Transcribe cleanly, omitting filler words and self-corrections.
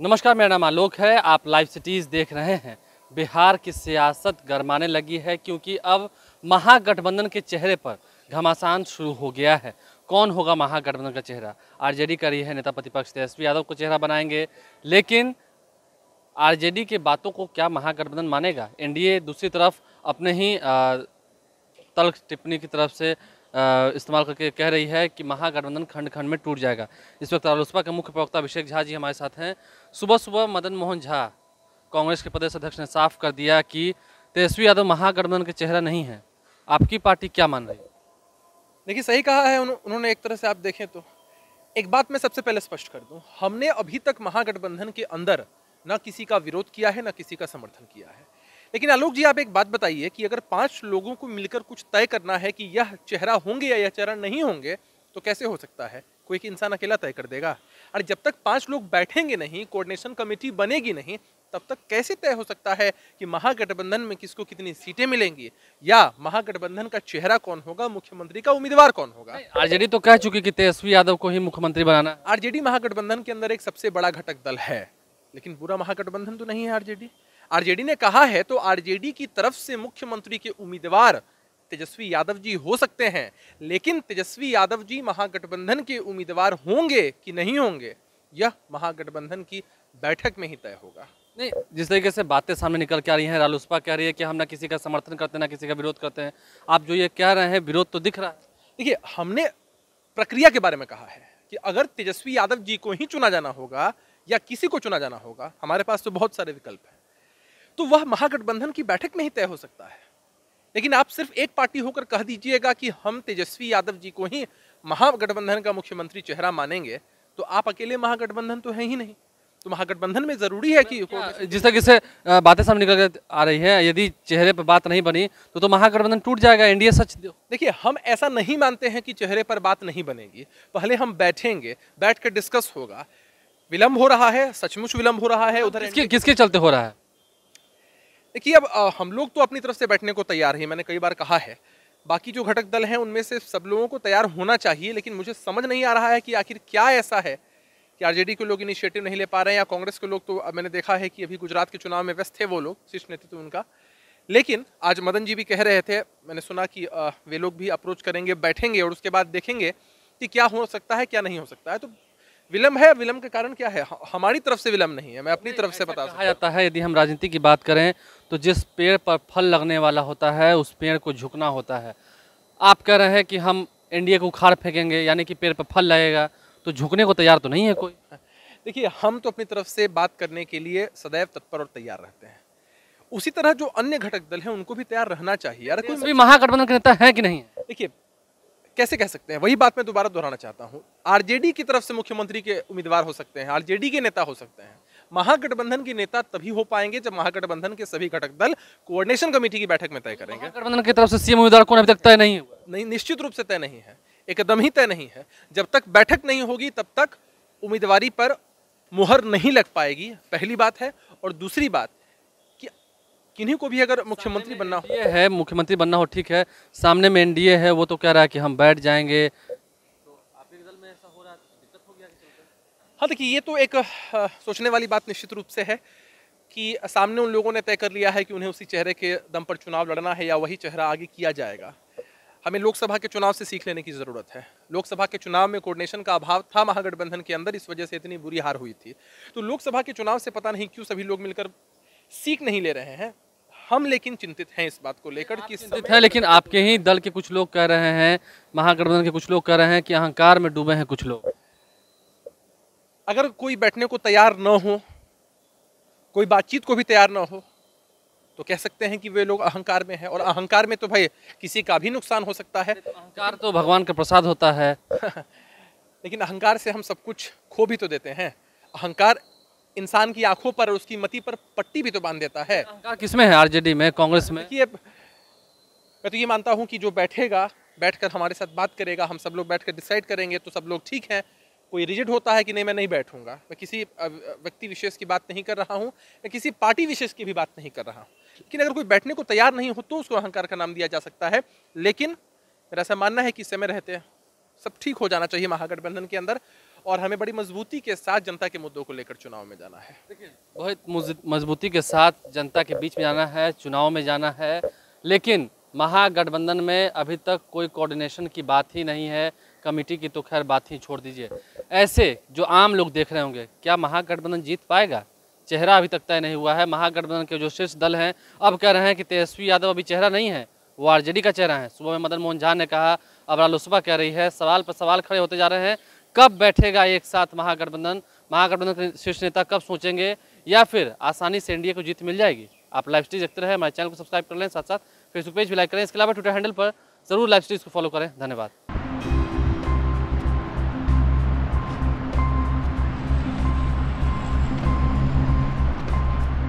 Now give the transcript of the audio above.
नमस्कार, मेरा नाम आलोक है। आप लाइव सिटीज़ देख रहे हैं। बिहार की सियासत गरमाने लगी है क्योंकि अब महागठबंधन के चेहरे पर घमासान शुरू हो गया है। कौन होगा महागठबंधन का चेहरा? आरजेडी का रही है नेता प्रतिपक्ष तेजस्वी यादव को चेहरा बनाएंगे, लेकिन आरजेडी के बातों को क्या महागठबंधन मानेगा? एनडीए दूसरी तरफ अपने ही तल्ख टिप्पणी की तरफ से इस्तेमाल करके कह रही है कि महागठबंधन खंड खंड में टूट जाएगा। इस वक्त रालोसपा के मुख्य प्रवक्ता अभिषेक झा जी हमारे साथ हैं। सुबह सुबह मदन मोहन झा, कांग्रेस के प्रदेश अध्यक्ष, ने साफ कर दिया कि तेजस्वी यादव महागठबंधन के चेहरा नहीं है। आपकी पार्टी क्या मान रही है? देखिए, सही कहा है उन्होंने। एक तरह से आप देखें तो एक बात मैं सबसे पहले स्पष्ट कर दूं, हमने अभी तक महागठबंधन के अंदर ना किसी का विरोध किया है ना किसी का समर्थन किया है। लेकिन आलोक जी, आप एक बात बताइए कि अगर 5 लोगों को मिलकर कुछ तय करना है कि यह चेहरा होंगे या यह चेहरा नहीं होंगे, तो कैसे हो सकता है? कोई एक इंसान अकेला तय कर देगा? और जब तक 5 लोग बैठेंगे नहीं, कोऑर्डिनेशन कमेटी बनेगी नहीं, तब तक कैसे तय हो सकता है कि महागठबंधन में किसको कितनी सीटें मिलेंगी या महागठबंधन का चेहरा कौन होगा, मुख्यमंत्री का उम्मीदवार कौन होगा? आरजेडी तो कह चुकी कि तेजस्वी यादव को ही मुख्यमंत्री बनाना है। आरजेडी महागठबंधन के अंदर एक सबसे बड़ा घटक दल है, लेकिन पूरा महागठबंधन तो नहीं है। आरजेडी ने कहा है तो आरजेडी की तरफ से मुख्यमंत्री के उम्मीदवार तेजस्वी यादव जी हो सकते हैं, लेकिन तेजस्वी यादव जी महागठबंधन के उम्मीदवार होंगे कि नहीं होंगे, यह महागठबंधन की बैठक में ही तय होगा। नहीं, जिस तरीके से बातें सामने निकल के आ रही हैं, रालोसपा कह रही है कि हम ना किसी का समर्थन करते हैं ना किसी का विरोध करते हैं। आप जो ये कह रहे हैं, विरोध तो दिख रहा है। देखिए, हमने प्रक्रिया के बारे में कहा है कि अगर तेजस्वी यादव जी को ही चुना जाना होगा या किसी को चुना जाना होगा, हमारे पास तो बहुत सारे विकल्प हैं, तो वह महागठबंधन की बैठक में ही तय हो सकता है। लेकिन आप सिर्फ एक पार्टी होकर कह दीजिएगा कि हम तेजस्वी यादव जी को ही महागठबंधन का मुख्यमंत्री चेहरा मानेंगे, तो आप अकेले महागठबंधन तो है ही नहीं। तो महागठबंधन में जरूरी है कि जिस तरीके से बातें सामने निकल के आ रही है, यदि चेहरे पर बात नहीं बनी तो महागठबंधन टूट जाएगा। एनडीए सच देखिए, हम ऐसा नहीं मानते हैं कि चेहरे पर बात नहीं बनेगी। पहले हम बैठेंगे, बैठ कर डिस्कस होगा। विलंब हो रहा है, सचमुच विलंब हो रहा है। उधर किसके चलते हो रहा है? देखिए, अब हम लोग तो अपनी तरफ से बैठने को तैयार हैं, मैंने कई बार कहा है। बाकी जो घटक दल हैं उनमें से सब लोगों को तैयार होना चाहिए, लेकिन मुझे समझ नहीं आ रहा है कि आखिर क्या ऐसा है कि आरजेडी के लोग इनिशिएटिव नहीं ले पा रहे हैं, या कांग्रेस के लोग तो मैंने देखा है कि अभी गुजरात के चुनाव में व्यस्त थे वो लोग, शीर्ष नेतृत्व उनका। लेकिन आज मदन जी भी कह रहे थे, मैंने सुना कि वे लोग भी अप्रोच करेंगे, बैठेंगे और उसके बाद देखेंगे कि क्या हो सकता है क्या नहीं हो सकता है। तो विलंब है, विलंब का कारण क्या है? हमारी तरफ से विलंब नहीं है, मैं अपनी तरफ से बता सकता हूं। जाता है यदि हम राजनीति की बात करें तो जिस पेड़ पर फल लगने वाला होता है उस पेड़ को झुकना होता है। आप कह रहे हैं कि हम एनडीए को उखाड़ फेंकेंगे, यानी कि पेड़ पर फल लगेगा, तो झुकने को तैयार तो नहीं है कोई। देखिए, हम तो अपनी तरफ से बात करने के लिए सदैव तत्पर और तैयार रहते हैं। उसी तरह जो अन्य घटक दल हैं उनको भी तैयार रहना चाहिए। यार, कोई महागठबंधन के नेता है कि नहीं है? देखिए, कैसे कह सकते हैं, वही बात मैं दोबारा दोहराना चाहता हूं। आरजेडी की तरफ से मुख्यमंत्री के उम्मीदवार हो सकते हैं, आरजेडी के नेता हो सकते हैं। महागठबंधन के नेता तभी हो पाएंगे जब महागठबंधन के सभी घटक दल कोऑर्डिनेशन कमेटी की बैठक में तय करेंगे। महागठबंधन की तरफ से सीएम उम्मीदवार कौन अभी तक तय नहीं हुआ? नहीं, निश्चित रूप से तय नहीं है, एकदम ही तय नहीं है। जब तक बैठक नहीं होगी तब तक उम्मीदवारी पर मुहर नहीं लग पाएगी, पहली बात है। और दूसरी बात कि किन्हीं को भी अगर मुख्यमंत्री बनना हो, ये है मुख्यमंत्री बनना हो, ठीक है, सामने में एनडीए है, वो तो कह रहा है कि हम बैठ जाएंगे, तो आपके दल में ऐसा हो रहा है, दिक्कत हो गया? हाँ, देखिए, ये तो एक सोचने वाली बात निश्चित रूप से है कि सामने उन लोगों ने तय कर लिया है कि उन्हें उसी चेहरे के दम पर चुनाव लड़ना है या वही चेहरा आगे किया जाएगा। हमें लोकसभा के चुनाव से सीख लेने की जरूरत है। लोकसभा के चुनाव में कोऑर्डिनेशन का अभाव था महागठबंधन के अंदर, इस वजह से इतनी बुरी हार हुई थी। तो लोकसभा के चुनाव से पता नहीं क्यों सभी लोग मिलकर सीख नहीं ले रहे हैं। हम लेकिन चिंतित हैं इस बात को लेकर कि चिंतित है, लेकिन आपके ही दल के कुछ लोग कह रहे हैं, महागठबंधन के कुछ लोग कह रहे हैं कि अहंकार में डूबे हैं कुछ लोग। अगर कोई बैठने को तैयार न हो, कोई बातचीत को भी तैयार न हो, तो कह सकते हैं कि वे लोग अहंकार में हैं। और अहंकार में तो भाई किसी का भी नुकसान हो सकता है। अहंकार तो भगवान का प्रसाद होता है। लेकिन अहंकार से हम सब कुछ खो भी तो देते हैं। अहंकार इंसान की आंखों पर और उसकी मति पर पट्टी भी तो बांध देता है। अहंकार किसमें है? आरजेडी में, कांग्रेस में? देखिए, मैं तो ये मानता हूं कि जो बैठेगा, बैठकर हमारे साथ बात करेगा, हम सब लोग बैठकर डिसाइड करेंगे तो सब लोग ठीक हैं। कोई रिजिड होता है कि नहीं मैं नहीं बैठूंगा, मैं किसी व्यक्ति विशेष की बात नहीं कर रहा हूं, मैं किसी पार्टी विशेष की भी बात नहीं कर रहा हूं। लेकिन अगर कोई बैठने को तैयार नहीं हो तो उसको अहंकार का नाम दिया जा सकता है। लेकिन मेरा ऐसा मानना है कि समय रहते सब ठीक हो जाना चाहिए महागठबंधन के अंदर। और हमें बड़ी मजबूती के साथ जनता के मुद्दों को लेकर चुनाव में जाना है। देखिए, बहुत मजबूती के साथ जनता के बीच में जाना है, चुनाव में जाना है, लेकिन महागठबंधन में अभी तक कोई कोऑर्डिनेशन की बात ही नहीं है। कमेटी की तो खैर बात ही छोड़ दीजिए। ऐसे जो आम लोग देख रहे होंगे, क्या महागठबंधन जीत पाएगा? चेहरा अभी तक तय नहीं हुआ है। महागठबंधन के जो शीर्ष दल हैं अब कह रहे हैं कि तेजस्वी यादव अभी चेहरा नहीं है, वो आरजेडी का चेहरा है। सुबह में मदन मोहन झा ने कहा, अब रालोसपा कह रही है। सवाल पर सवाल खड़े होते जा रहे हैं। कब बैठेगा एक साथ महागठबंधन? महागठबंधन के शीर्ष नेता कब सोचेंगे, या फिर आसानी से एनडीए को जीत मिल जाएगी? आप लाइव स्ट्रीज देखते रहे, हमारे चैनल को सब्सक्राइब कर लें, साथ साथ फेसबुक पेज भी लाइक करें। इसके अलावा ट्विटर हैंडल पर जरूर लाइव स्ट्रीज को फॉलो करें। धन्यवाद।